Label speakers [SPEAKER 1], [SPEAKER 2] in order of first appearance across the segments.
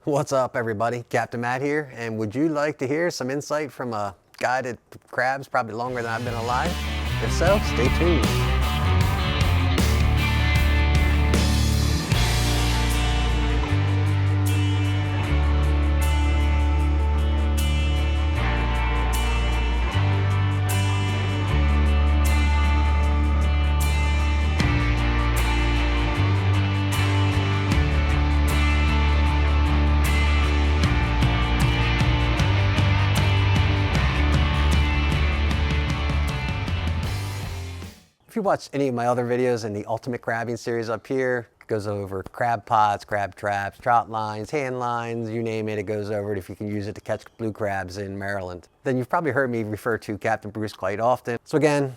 [SPEAKER 1] What's up, everybody? Captain Matt here, and would you like to hear some insight from a guy that crabs probably longer than I've been alive? If so, stay tuned. If you watch any of my other videos in the Ultimate Crabbing series up here, it goes over crab pots, crab traps, trout lines, hand lines, you name it, it goes over it if you can use it to catch blue crabs in Maryland. Then you've probably heard me refer to Captain Bruce quite often. So again,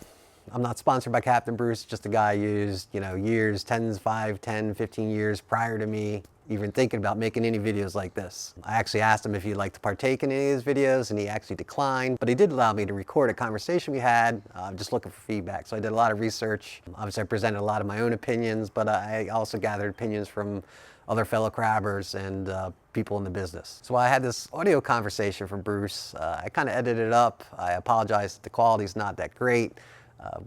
[SPEAKER 1] I'm not sponsored by Captain Bruce, just a guy I used, years, 5, 10, 15 years prior to me even thinking about making any videos like this. I actually asked him if he'd like to partake in any of his videos, and he actually declined, but he did allow me to record a conversation we had, just looking for feedback. So I did a lot of research. Obviously I presented a lot of my own opinions, but I also gathered opinions from other fellow crabbers and people in the business. So I had this audio conversation from Bruce. I kind of edited it up. I apologize that the quality's not that great.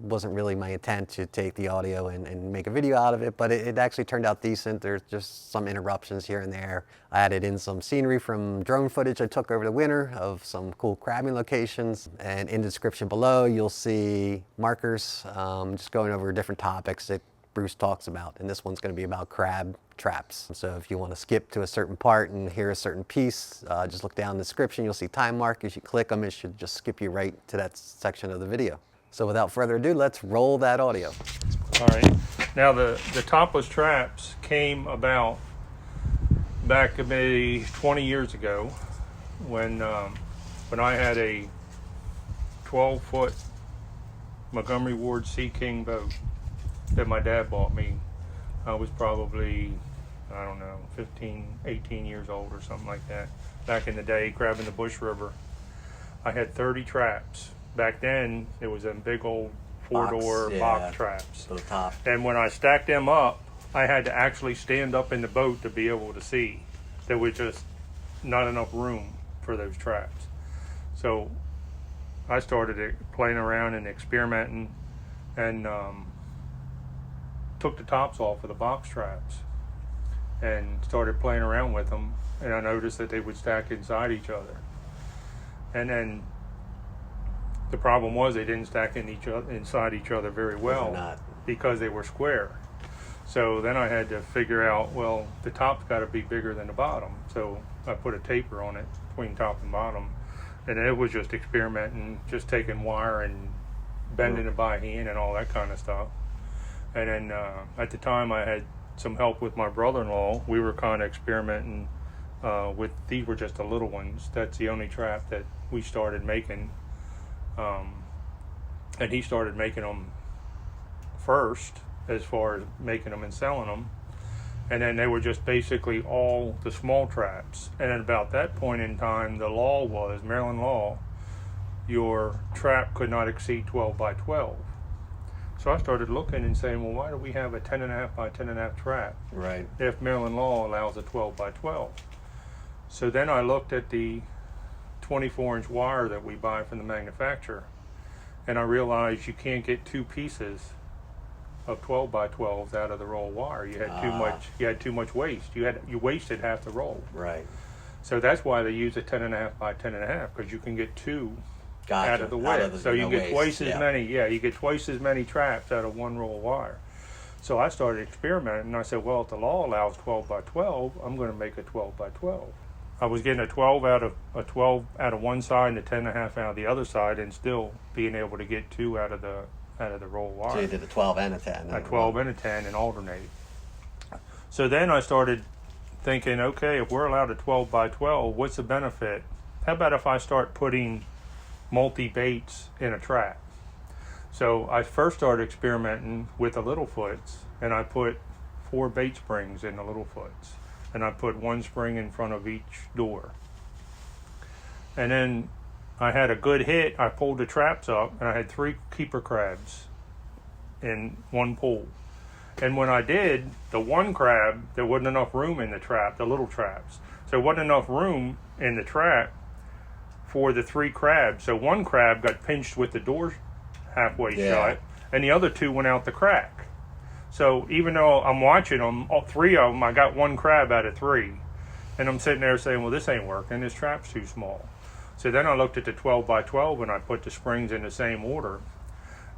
[SPEAKER 1] Wasn't really my intent to take the audio and make a video out of it, but it actually turned out decent. There's just some interruptions here and there. I added in some scenery from drone footage I took over the winter of some cool crabbing locations. And in the description below, you'll see markers just going over different topics that Bruce talks about. And this one's going to be about crab traps. So if you want to skip to a certain part and hear a certain piece, just look down in the description. You'll see time markers. You click them, it should just skip you right to that section of the video. So without further ado, let's roll that audio.
[SPEAKER 2] All right. Now the topless traps came about back maybe 20 years ago when I had a 12-foot Montgomery Ward Sea King boat that my dad bought me. I was probably, 15, 18 years old or something like that. Back in the day, crabbing the Bush River. I had 30 traps. Back then, it was a big old four-door box traps.
[SPEAKER 1] To the top.
[SPEAKER 2] And when I stacked them up, I had to actually stand up in the boat to be able to see. There was just not enough room for those traps. So I started playing around and experimenting and took the tops off of the box traps and started playing around with them. And I noticed that they would stack inside each other. And then the problem was they didn't stack inside each other very well because they were square. So then I had to figure out, well, the top's got to be bigger than the bottom. So I put a taper on it between top and bottom. And it was just experimenting, just taking wire and bending it by hand and all that kind of stuff. And then at the time I had some help with my brother-in-law. We were kind of experimenting with, these were just the little ones. That's the only trap that we started making. And he started making them first as far as making them and selling them, and then they were just basically all the small traps. And at about that point in time, the law was, Maryland law, your trap could not exceed 12 by 12. So I started looking and saying, well, why do we have a 10.5 by 10.5 trap if Maryland law allows a 12 by 12? So then I looked at the 24-inch wire that we buy from the manufacturer, and I realized you can't get two pieces of 12 by 12s out of the roll wire. You had too much waste. You wasted half the roll.
[SPEAKER 1] Right.
[SPEAKER 2] So that's why they use a 10.5 by 10.5, because you can get two out of the width. So you get twice as many. Yeah, you get twice as many traps out of one roll of wire. So I started experimenting, and I said, well, if the law allows 12 by 12, I'm going to make a 12 by 12. I was getting a 12 out of one side and a 10.5 out of the other side, and still being able to get two out of the roll wire.
[SPEAKER 1] So you did a 12 and a 10.
[SPEAKER 2] A 12 and a 10 and alternate. So then I started thinking, okay, if we're allowed a 12 by 12, what's the benefit? How about if I start putting multi-baits in a trap? So I first started experimenting with the little foots, and I put 4 bait springs in the little foots. And I put 1 spring in front of each door. And then I had a good hit. I pulled the traps up, and I had 3 keeper crabs in one pool. And when I did, the one crab, there wasn't enough room in the trap, the little traps. So there wasn't enough room in the trap for the 3 crabs. So one crab got pinched with the door halfway shut, and the other 2 went out the crack. So even though I'm watching them, all 3 of them, I got 1 crab out of 3. And I'm sitting there saying, well, this ain't working. This trap's too small. So then I looked at the 12 by 12 and I put the springs in the same order.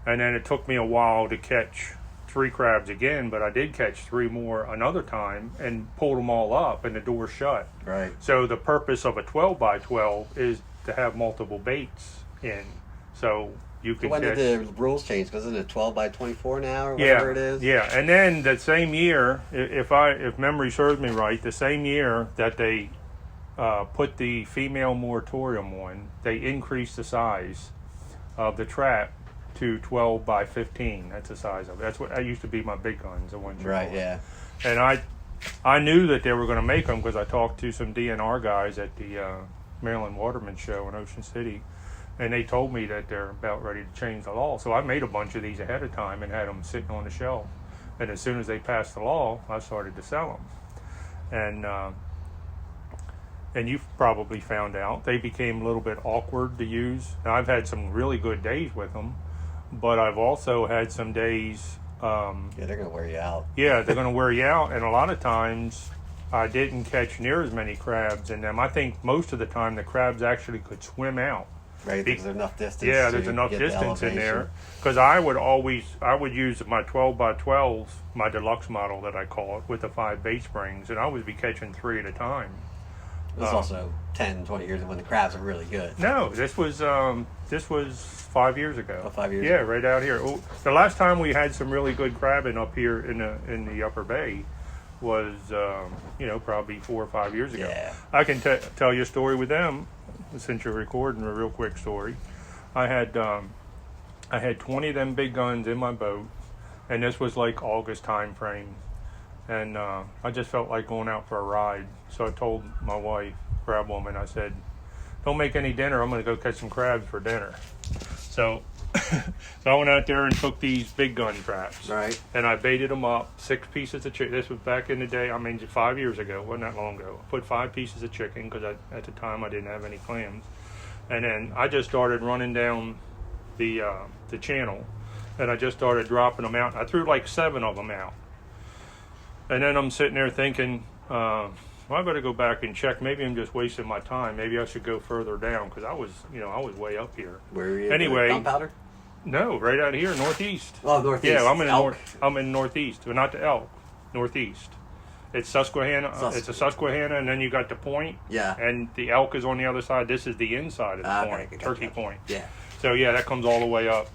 [SPEAKER 2] And then it took me a while to catch 3 crabs again, but I did catch 3 more another time and pulled them all up and the door shut.
[SPEAKER 3] Right.
[SPEAKER 2] So the purpose of a 12 by 12 is to have multiple baits in. So you can
[SPEAKER 3] When
[SPEAKER 2] catch...
[SPEAKER 3] did the rules change? Because isn't it 12 by 24 now or whatever it is?
[SPEAKER 2] Yeah, and then that same year, if memory serves me right, the same year that they put the female moratorium on, they increased the size of the trap to 12 by 15. That's the size of it. That used to be my big guns, the ones.
[SPEAKER 3] Right. Yeah.
[SPEAKER 2] And I knew that they were going to make them because I talked to some DNR guys at the Maryland Waterman Show in Ocean City, and they told me that they're about ready to change the law. So I made a bunch of these ahead of time and had them sitting on the shelf. And as soon as they passed the law, I started to sell them. And you've probably found out they became a little bit awkward to use. Now, I've had some really good days with them, but I've also had some days.
[SPEAKER 3] Yeah, they're gonna wear you out.
[SPEAKER 2] Yeah, they're going to wear you out, and a lot of times I didn't catch near as many crabs in them. I think most of the time the crabs actually could swim out.
[SPEAKER 3] Right, because there's enough distance.
[SPEAKER 2] Yeah,
[SPEAKER 3] so
[SPEAKER 2] there's
[SPEAKER 3] you
[SPEAKER 2] enough
[SPEAKER 3] get the
[SPEAKER 2] distance in there.
[SPEAKER 3] elevation.
[SPEAKER 2] Because I would use my 12 by 12s, my deluxe model that I call it, with the 5 bait springs, and I would be catching 3 at a time.
[SPEAKER 3] It was also 10, 20 years when the crabs are really good.
[SPEAKER 2] No, this was 5 years ago.
[SPEAKER 3] Oh, 5 years
[SPEAKER 2] Yeah,
[SPEAKER 3] ago.
[SPEAKER 2] right out here. Oh, the last time we had some really good crabbing up here in the Upper Bay was probably 4 or 5 years ago.
[SPEAKER 3] Yeah.
[SPEAKER 2] I can tell you a story with them since you're recording, a real quick story. I had 20 of them big guns in my boat, and this was like August time frame, and I just felt like going out for a ride. So I told my wife, crab woman, I said, don't make any dinner, I'm going to go catch some crabs for dinner. So I went out there and took these big gun traps.
[SPEAKER 3] Right.
[SPEAKER 2] And I baited them up, 6 pieces of chicken. This was back in the day, 5 years ago, wasn't that long ago. I put 5 pieces of chicken because at the time I didn't have any clams. And then I just started running down the channel, and I just started dropping them out. I threw like 7 of them out. And then I'm sitting there thinking, well, I better go back and check. Maybe I'm just wasting my time. Maybe I should go further down because I was way up here.
[SPEAKER 3] Where were you?
[SPEAKER 2] Anyway.
[SPEAKER 3] Gunpowder?
[SPEAKER 2] No, right out here, northeast.
[SPEAKER 3] Oh, northeast.
[SPEAKER 2] Yeah, I'm in
[SPEAKER 3] Elk.
[SPEAKER 2] I'm in northeast, but not the Elk, northeast. It's Susquehanna. It's a Susquehanna, and then you got the Point.
[SPEAKER 3] Yeah.
[SPEAKER 2] And the Elk is on the other side. This is the inside of the
[SPEAKER 3] Okay,
[SPEAKER 2] Point,
[SPEAKER 3] gotcha.
[SPEAKER 2] Turkey Point.
[SPEAKER 3] Yeah.
[SPEAKER 2] So yeah, that comes all the way up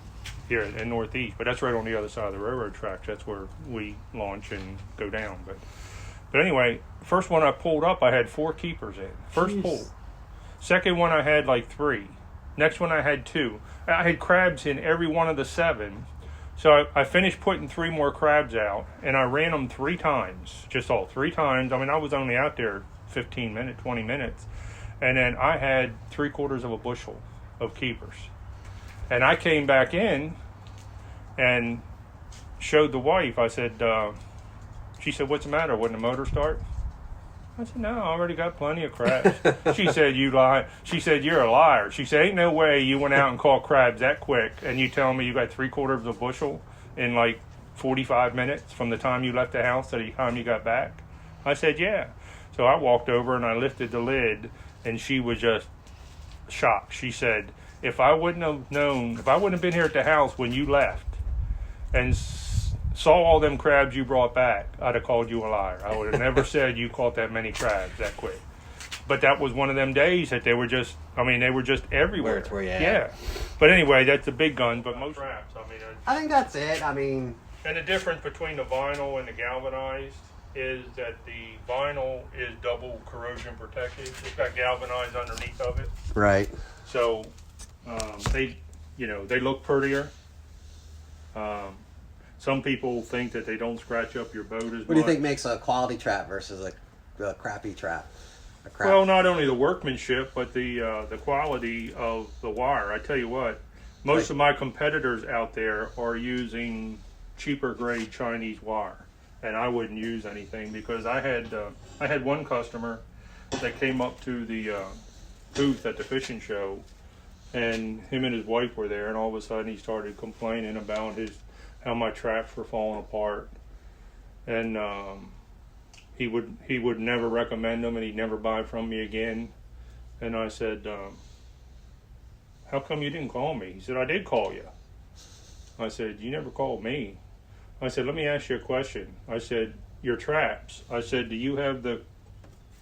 [SPEAKER 2] here in northeast, but that's right on the other side of the railroad tracks. That's where we launch and go down. But anyway, first one I pulled up, I had 4 keepers in. First
[SPEAKER 3] Jeez.
[SPEAKER 2] pull. Second one I had like 3. Next one I had 2. I had crabs in every one of the 7. So I finished putting 3 more crabs out, and I ran them 3 times, just all 3 times. I was only out there 15 minutes, 20 minutes. And then I had 3/4 of a bushel of keepers. And I came back in and showed the wife. I said, she said, what's the matter? Wouldn't the motor start? I said, no, I already got plenty of crabs. She said, you lie. She said, you're a liar. She said, ain't no way you went out and caught crabs that quick and you tell me you got 3/4 of a bushel in like 45 minutes from the time you left the house to the time you got back. I said, yeah. So I walked over and I lifted the lid, and she was just shocked. She said, if I wouldn't have been here at the house when you left and saw all them crabs you brought back, I'd have called you a liar. I would have never said you caught that many crabs that quick. But that was one of them days that they were just everywhere.
[SPEAKER 3] Where it's where you at.
[SPEAKER 2] Yeah. But anyway, that's the big gun. But most traps,
[SPEAKER 1] I think that's it.
[SPEAKER 2] and the difference between the vinyl and the galvanized is that the vinyl is double corrosion protected. It's got galvanized underneath of it.
[SPEAKER 1] Right.
[SPEAKER 2] So they look prettier. Some people think that they don't scratch up your boat as much.
[SPEAKER 1] What do you think makes a quality trap versus a crappy trap?
[SPEAKER 2] Well, not only the workmanship, but the quality of the wire. I tell you what, most of my competitors out there are using cheaper grade Chinese wire, and I wouldn't use anything because I had one customer that came up to the booth at the fishing show, and him and his wife were there, and all of a sudden he started complaining about how my traps were falling apart, and he would never recommend them, and he'd never buy from me again. And I said, how come you didn't call me? He said, I did call you. I said, you never called me. I said, let me ask you a question. I said, your traps. I said, do you have the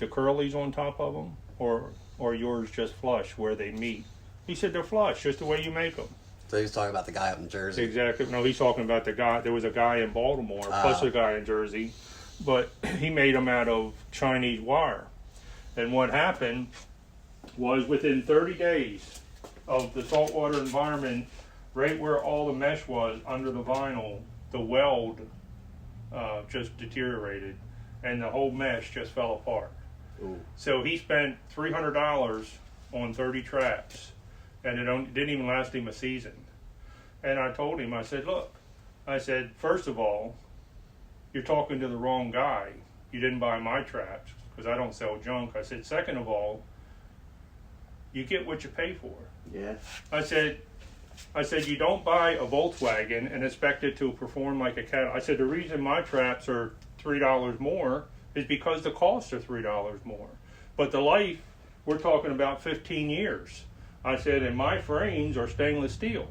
[SPEAKER 2] curlies on top of them, or yours just flush where they meet? He said, they're flush, just the way you make them.
[SPEAKER 1] So he was talking about the guy up in Jersey.
[SPEAKER 2] Exactly. No, he's talking about the guy. There was a guy in Baltimore, plus a guy in Jersey, but he made them out of Chinese wire. And what happened was within 30 days of the saltwater environment, right where all the mesh was under the vinyl, the weld just deteriorated, and the whole mesh just fell apart.
[SPEAKER 1] Ooh.
[SPEAKER 2] So he spent $300 on 30 traps, and it didn't even last him a season. And I told him, I said, look, I said, first of all, you're talking to the wrong guy. You didn't buy my traps because I don't sell junk. I said, second of all, you get what you pay for.
[SPEAKER 3] Yeah.
[SPEAKER 2] I said, you don't buy a Volkswagen and expect it to perform like a Cadillac. I said, the reason my traps are $3 more is because the costs are $3 more. But the life, we're talking about 15 years. I said, and my frames are stainless steel.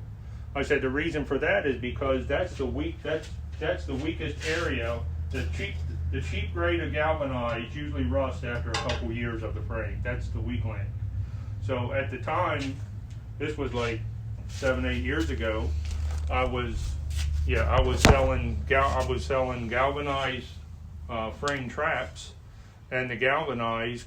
[SPEAKER 2] I said, the reason for that is because that's the weakest area. The cheap grade of galvanized usually rust after a couple years of the frame. That's the weak link. So at the time, this was like 7-8 years ago, I was selling galvanized frame traps, and the galvanized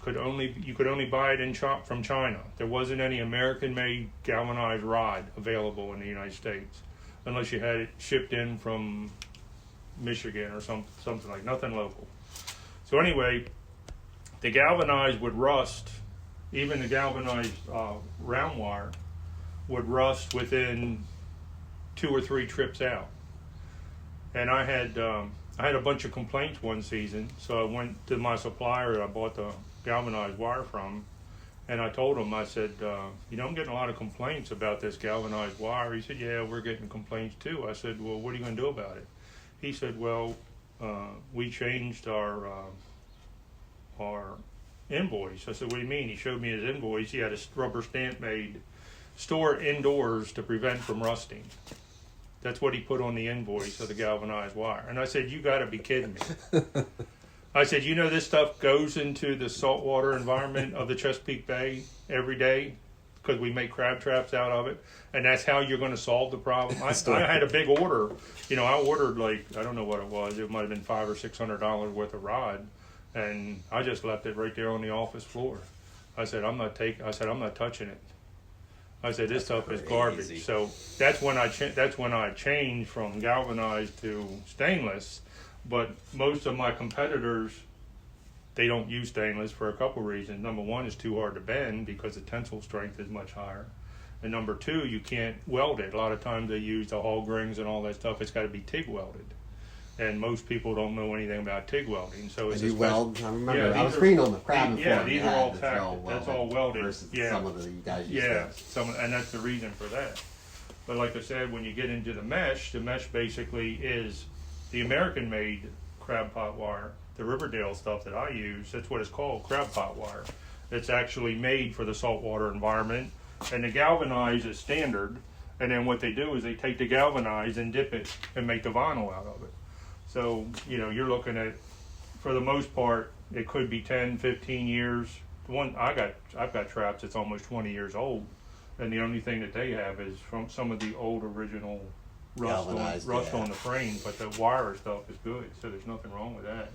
[SPEAKER 2] you could only buy it from China. There wasn't any American-made galvanized rod available in the United States, unless you had it shipped in from Michigan or something like nothing local. So anyway, the galvanized would rust. Even the galvanized round wire would rust within 2 or 3 trips out. And I had a bunch of complaints one season, so I went to my supplier that I bought the galvanized wire from, and I told him, I said, I'm getting a lot of complaints about this galvanized wire. He said, yeah, we're getting complaints too. I said, well, what are you going to do about it? He said, well, we changed our invoice. I said, what do you mean? He showed me his invoice. He had a rubber stamp made, store indoors to prevent from rusting. That's what he put on the invoice of the galvanized wire. And I said, you got to be kidding me. I said, this stuff goes into the saltwater environment of the Chesapeake Bay every day because we make crab traps out of it, and that's how you're going to solve the problem. I had a big order. I ordered I don't know what it was. It might have been $500 or $600 worth of rod, and I just left it right there on the office floor. I said, I'm not touching it. I said, this stuff is garbage.
[SPEAKER 1] Crazy.
[SPEAKER 2] So that's when I changed from galvanized to stainless. But most of my competitors, they don't use stainless for a couple reasons. Number one, it's too hard to bend because the tensile strength is much higher. And number two, you can't weld it. A lot of times they use the hog rings and all that stuff. It's got to be TIG welded. And most people don't know anything about TIG welding. So it's
[SPEAKER 1] you weld? I remember.
[SPEAKER 2] Yeah,
[SPEAKER 1] I was reading on the crab
[SPEAKER 2] Yeah,
[SPEAKER 1] before.
[SPEAKER 2] these are all tacked. That's all welded.
[SPEAKER 1] Versus
[SPEAKER 2] Yeah.
[SPEAKER 1] some of the guys use
[SPEAKER 2] Yeah,
[SPEAKER 1] this.
[SPEAKER 2] and that's the reason for that. But like I said, when you get into the mesh basically is the American-made crab pot wire. The Riverdale stuff that I use, that's what it's called, crab pot wire. It's actually made for the saltwater environment, and the galvanized is standard. And then what they do is they take the galvanized and dip it and make the vinyl out of it. So, you're looking at, for the most part, it could be 10, 15 years. I've got traps that's almost 20 years old, and the only thing that they have is from some of the old original rust on the frame, but the wire stuff is good, so there's nothing wrong with that.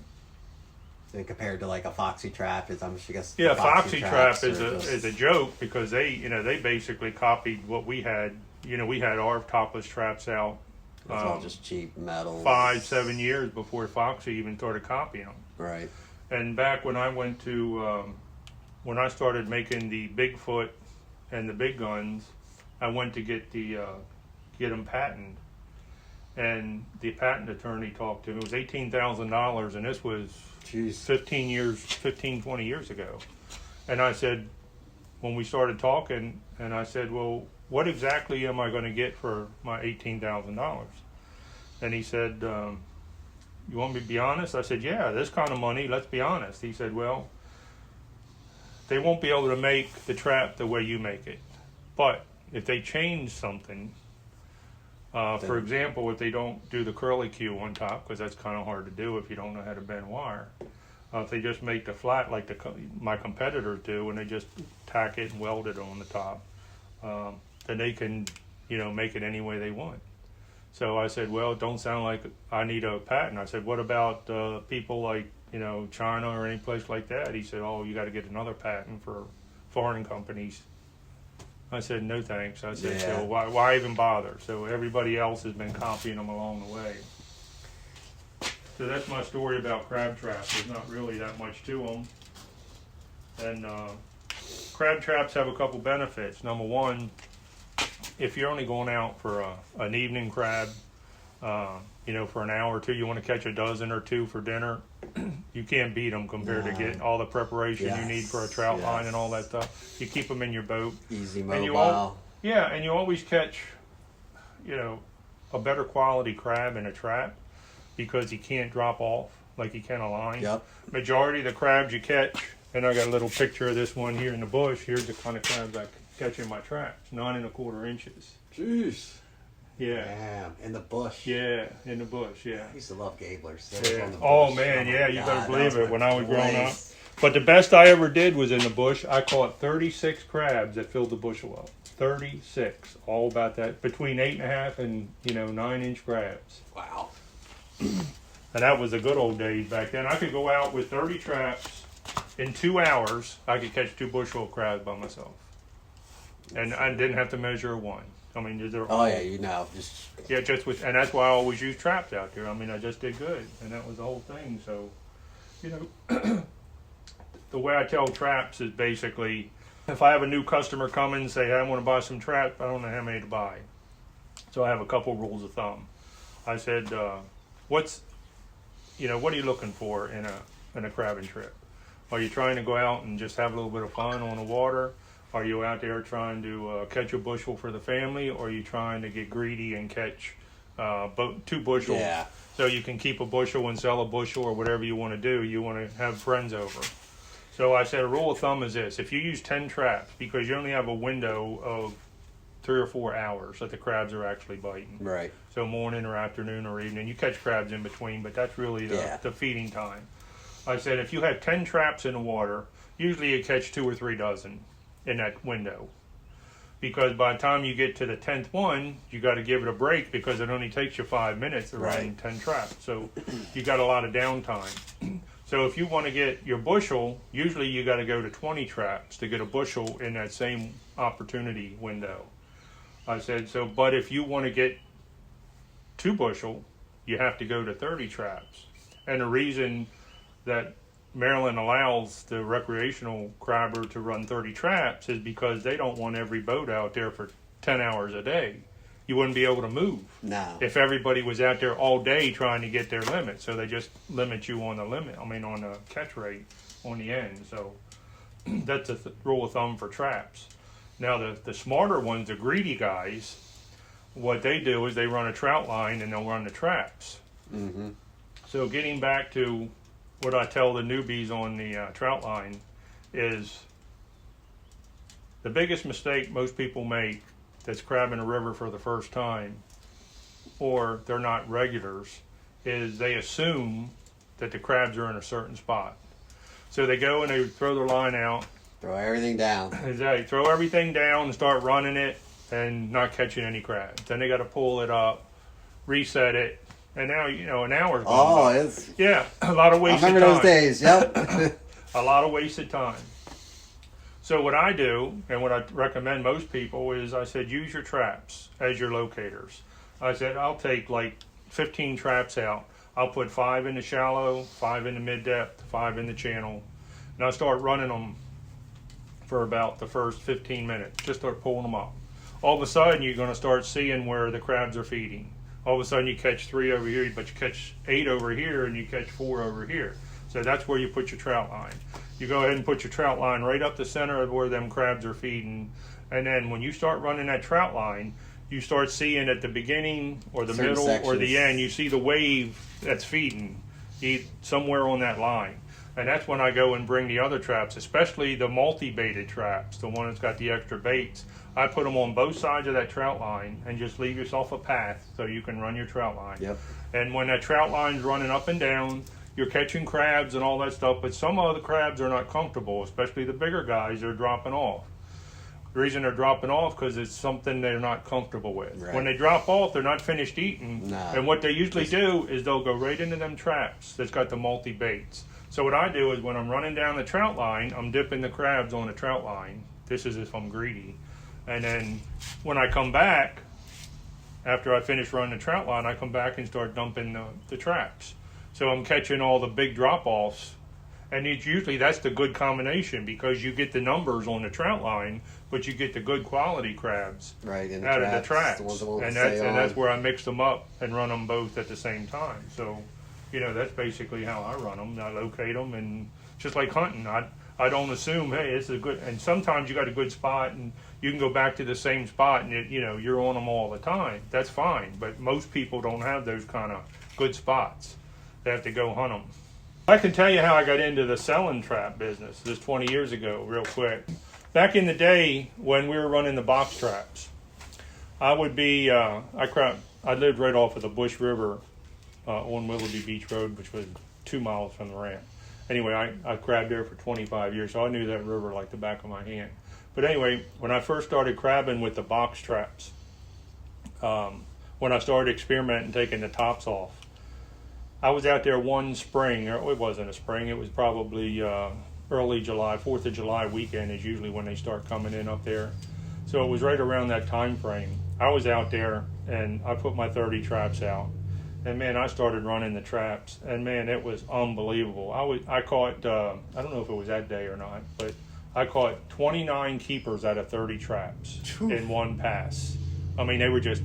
[SPEAKER 1] And compared to like a Foxy trap,
[SPEAKER 2] Yeah, Foxy trap is a joke because they basically copied what we had. We had our topless traps out.
[SPEAKER 1] It's all just cheap metal.
[SPEAKER 2] 5-7 years before Foxy even started copying them.
[SPEAKER 1] Right.
[SPEAKER 2] And back when I went to, when I started making the Bigfoot and the big guns, I went to get them patented. And the patent attorney talked to him. It was $18,000, and this was
[SPEAKER 3] Jeez.
[SPEAKER 2] 20 years ago. And I said, when we started talking, and I said, well, what exactly am I going to get for my $18,000? And he said, you want me to be honest? I said, yeah, this kind of money, let's be honest. He said, well, they won't be able to make the trap the way you make it. But if they change something, for example, if they don't do the curly Q on top, because that's kind of hard to do if you don't know how to bend wire, if they just make the flat like my competitors do, and they just tack it and weld it on the top, then they can, make it any way they want. So I said, well, it don't sound like I need a patent. I said, what about people like, China or any place like that? He said, oh, you got to get another patent for foreign companies. I said, no thanks. I said,
[SPEAKER 3] Yeah.
[SPEAKER 2] so why even bother? So everybody else has been copying them along the way. So that's my story about crab traps. There's not really that much to them. And crab traps have a couple benefits. Number one, if you're only going out for an evening crab, for an hour or two, you want to catch a dozen or two for dinner, you can't beat them compared to getting all the preparation you need for a trout line and all that stuff. You keep them in your boat.
[SPEAKER 3] Easy
[SPEAKER 2] And you
[SPEAKER 3] mobile.
[SPEAKER 2] and you always catch, a better quality crab in a trap because he can't drop off like he can a line.
[SPEAKER 3] Yep.
[SPEAKER 2] Majority of the crabs you catch, and I got a little picture of this one here in the bush. Here's the kind of crabs I catch in my traps, 9 1/4 inches.
[SPEAKER 3] Jeez.
[SPEAKER 2] Yeah.
[SPEAKER 3] Damn. In the bush.
[SPEAKER 2] Yeah, in the bush, yeah.
[SPEAKER 3] I used to love gablers. They were
[SPEAKER 2] Yeah.
[SPEAKER 3] on the
[SPEAKER 2] Oh
[SPEAKER 3] bush.
[SPEAKER 2] man, yeah, you
[SPEAKER 3] God,
[SPEAKER 2] better
[SPEAKER 3] that
[SPEAKER 2] believe
[SPEAKER 3] was
[SPEAKER 2] it. When I was growing up,
[SPEAKER 3] place.
[SPEAKER 2] but the best I ever did was in the bush. I caught 36 crabs that filled the bushel up. 36, all about that, between 8.5 and 9-inch crabs.
[SPEAKER 3] Wow.
[SPEAKER 2] And that was the good old days back then. I could go out with 30 traps in 2 hours. I could catch 2 bushel of crabs by myself, and I didn't have to measure a one. I mean, they're all,
[SPEAKER 3] Oh yeah, just
[SPEAKER 2] yeah, just with, and that's why I always use traps out there. I mean, I just did good, and that was the whole thing. So, the way I tell traps is basically, if I have a new customer come in and say, hey, I want to buy some traps, I don't know how many to buy. So I have a couple rules of thumb. I said, what are you looking for in a crabbing trip? Are you trying to go out and just have a little bit of fun on the water? Are you out there trying to catch a bushel for the family? Or are you trying to get greedy and catch 2 bushels?
[SPEAKER 3] Yeah.
[SPEAKER 2] So you can keep a bushel and sell a bushel or whatever you want to do. You want to have friends over. So I said a rule of thumb is this. If you use 10 traps, because you only have a window of 3 or 4 hours that the crabs are actually biting.
[SPEAKER 3] right.
[SPEAKER 2] So morning or afternoon or evening. You catch crabs in between, but that's really the feeding time. I said if you have 10 traps in the water, usually you catch 2 or 3 dozen in that window. Because by the time you get to the 10th one, you got to give it a break because it only takes you 5 minutes to run 10 traps. So you got a lot of downtime. So if you want to get your bushel, usually you got to go to 20 traps to get a bushel in that same opportunity window. I said, but if you want to get 2 bushel, you have to go to 30 traps. And the reason that Maryland allows the recreational crabber to run 30 traps is because they don't want every boat out there for 10 hours a day. You wouldn't be able to move
[SPEAKER 3] No.
[SPEAKER 2] if everybody was out there all day trying to get their limit. So they just limit you on the on the catch rate on the end. So that's a rule of thumb for traps. Now the smarter ones, the greedy guys, what they do is they run a trout line and they'll run the traps.
[SPEAKER 3] Mm-hmm.
[SPEAKER 2] So getting back to what I tell the newbies on the trout line is the biggest mistake most people make that's crabbing a river for the first time, or they're not regulars, is they assume that the crabs are in a certain spot. So they go and they throw their line out.
[SPEAKER 3] Throw everything down.
[SPEAKER 2] They throw everything down and start running it and not catching any crabs. Then they got to pull it up, reset it, and now an hour's gone by.
[SPEAKER 3] It's.
[SPEAKER 2] Yeah, a lot of
[SPEAKER 3] I
[SPEAKER 2] wasted time.
[SPEAKER 3] remember those days. Yep.
[SPEAKER 2] A lot of wasted time. So what I do, and what I recommend most people, is I said use your traps as your locators. I said I'll take like 15 traps out. I'll put 5 in the shallow, 5 in the mid-depth, 5 in the channel, and I'll start running them for about the first 15 minutes. Just start pulling them up. All of a sudden, you're going to start seeing where the crabs are feeding. all of a sudden you catch 3 over here, but you catch 8 over here, and you catch 4 over here. So that's where you put your trout line. You go ahead and put your trout line right up the center of where them crabs are feeding, and then when you start running that trout line, you start seeing at the beginning or the
[SPEAKER 3] Certain
[SPEAKER 2] middle or the
[SPEAKER 3] sections.
[SPEAKER 2] end, you see the wave that's feeding somewhere on that line. And that's when I go and bring the other traps, especially the multi-baited traps, the one that's got the extra baits. I put them on both sides of that trout line and just leave yourself a path so you can run your trout line.
[SPEAKER 3] Yep.
[SPEAKER 2] And when that trout line's running up and down, you're catching crabs and all that stuff, but some of the crabs are not comfortable, especially the bigger guys, they're dropping off. The reason they're dropping off because it's something they're not comfortable with.
[SPEAKER 3] Right.
[SPEAKER 2] When they drop off, they're not finished eating.
[SPEAKER 3] Nah.
[SPEAKER 2] And what they usually do is they'll go right into them traps that's got the multi-baits. So what I do is when I'm running down the trout line, I'm dipping the crabs on the trout line. This is if I'm greedy. And then when I come back, after I finish running the trout line, I come back and start dumping the traps. So I'm catching all the big drop-offs. And it's usually that's the good combination because you get the numbers on the trout line, but you get the good quality crabs
[SPEAKER 3] Right, and
[SPEAKER 2] out of the traps.
[SPEAKER 3] the ones that won't
[SPEAKER 2] And
[SPEAKER 3] stay
[SPEAKER 2] that's
[SPEAKER 3] on.
[SPEAKER 2] where I mix them up and run them both at the same time. So, that's basically how I run them. I locate them, and just like hunting, I don't assume, hey, this is a good. And sometimes you got a good spot, and you can go back to the same spot, and you're on them all the time. That's fine. But most people don't have those kind of good spots. They have to go hunt them. I can tell you how I got into the selling trap business. This 20 years ago, real quick. Back in the day when we were running the box traps, I would be I lived right off of the Bush River on Willoughby Beach Road, which was 2 miles from the ramp. Anyway, I crabbed there for 25 years, so I knew that river like the back of my hand. But anyway, when I first started crabbing with the box traps, when I started experimenting taking the tops off, I was out there one spring, or it wasn't a spring, it was probably early July, 4th of July weekend is usually when they start coming in up there. So it was right around that time frame. I was out there and I put my 30 traps out. And man, I started running the traps, and man, it was unbelievable. I caught, I don't know if it was that day or not, but I caught 29 keepers out of 30 traps in one pass. I mean, they were just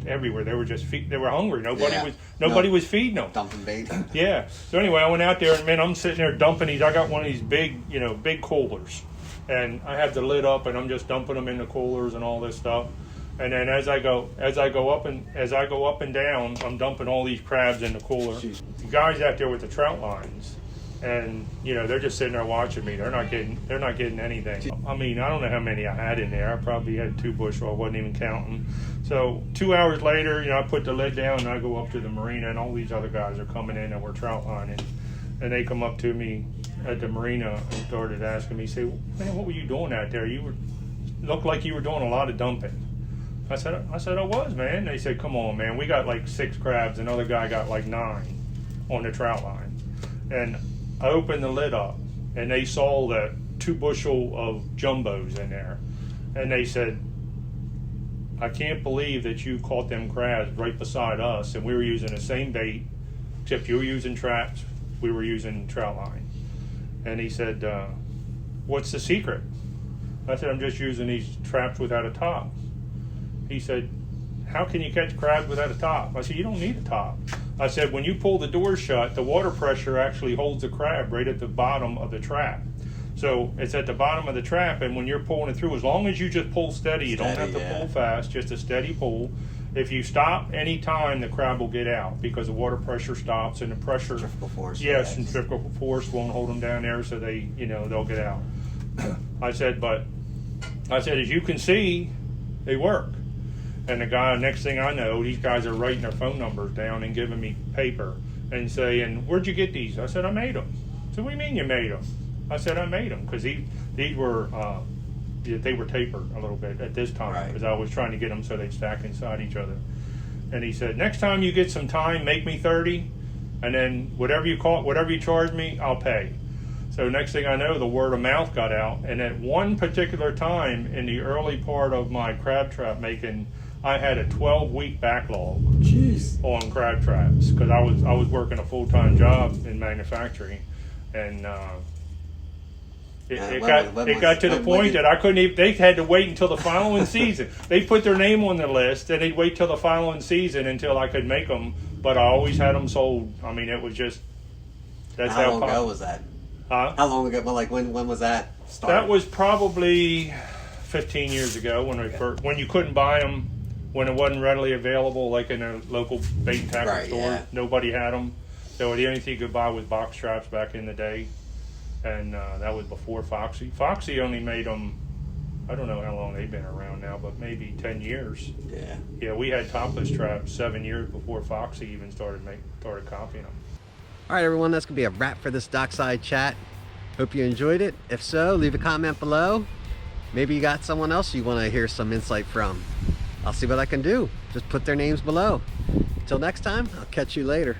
[SPEAKER 2] everywhere. They were just they were hungry. Nobody was feeding them.
[SPEAKER 3] Dumping bait.
[SPEAKER 2] Yeah. So anyway, I went out there, and man, I'm sitting there dumping these. I got one of these big, big coolers, and I have the lid up, and I'm just dumping them in the coolers and all this stuff. And then as I go up and down, I'm dumping all these crabs in the cooler.
[SPEAKER 3] Jeez.
[SPEAKER 2] The guys out there with the trout lines, and they're just sitting there watching me. They're not getting anything. I mean, I don't know how many I had in there. I probably had 2 bushel. I wasn't even counting. So 2 hours later, I put the lid down and I go up to the marina, and all these other guys are coming in and we're trout lining, and they come up to me at the marina and started asking me, say, man, what were you doing out there? Looked like you were doing a lot of dumping. I said I was, man. They said, come on, man. We got like 6 crabs. Another guy got like 9 on the trout line. And I opened the lid up, and they saw that 2 bushel of jumbos in there. And they said, I can't believe that you caught them crabs right beside us, and we were using the same bait, except you were using traps, we were using trout line. And he said, what's the secret? I said, I'm just using these traps without a top. He said, how can you catch crabs without a top? I said, you don't need a top. I said, when you pull the door shut, the water pressure actually holds the crab right at the bottom of the trap. So it's at the bottom of the trap, and when you're pulling it through, as long as you just pull steady, you don't have to pull fast, just a steady pull. If you stop any time, the crab will get out because the water pressure stops, and the pressure,
[SPEAKER 3] Centrifugal force.
[SPEAKER 2] yes, and centrifugal force won't hold them down there, so they'll get out. I said, as you can see, they work. And the guy, next thing I know, these guys are writing their phone numbers down and giving me paper and saying, where'd you get these? I said, I made them. So what do you mean you made them? I said, I made them because these were, they were tapered a little bit at this time because I was trying to get them so they'd stack inside each other. And he said, next time you get some time, make me 30, and then whatever you charge me, I'll pay. So next thing I know, the word of mouth got out. And at one particular time in the early part of my crab trap making, I had a 12-week backlog on crab traps because I was working a full-time job in manufacturing, and It
[SPEAKER 3] When
[SPEAKER 2] got to the
[SPEAKER 3] when
[SPEAKER 2] point
[SPEAKER 3] did-
[SPEAKER 2] that I couldn't even. They had to wait until the following season. They put their name on the list, and they'd wait till the following season until I could make them. But I always had them sold. I mean, it was just. That's
[SPEAKER 3] How long
[SPEAKER 2] pop-
[SPEAKER 3] ago was that?
[SPEAKER 2] Huh?
[SPEAKER 3] How long ago? Well, like when was that started?
[SPEAKER 2] That was probably 15 years ago when you couldn't buy them, when it wasn't readily available, like in a local bait and tackle
[SPEAKER 3] Right,
[SPEAKER 2] store.
[SPEAKER 3] yeah.
[SPEAKER 2] Nobody had them. So the only thing you could buy was box traps back in the day, and that was before Foxy. Foxy only made them. I don't know how long they've been around now, but maybe 10 years.
[SPEAKER 3] Yeah.
[SPEAKER 2] Yeah, we had topless traps 7 years before Foxy even started copying them.
[SPEAKER 1] All right, everyone, that's going to be a wrap for this Dockside Chat. Hope you enjoyed it. If so, leave a comment below. Maybe you got someone else you want to hear some insight from. I'll see what I can do. Just put their names below. Until next time, I'll catch you later.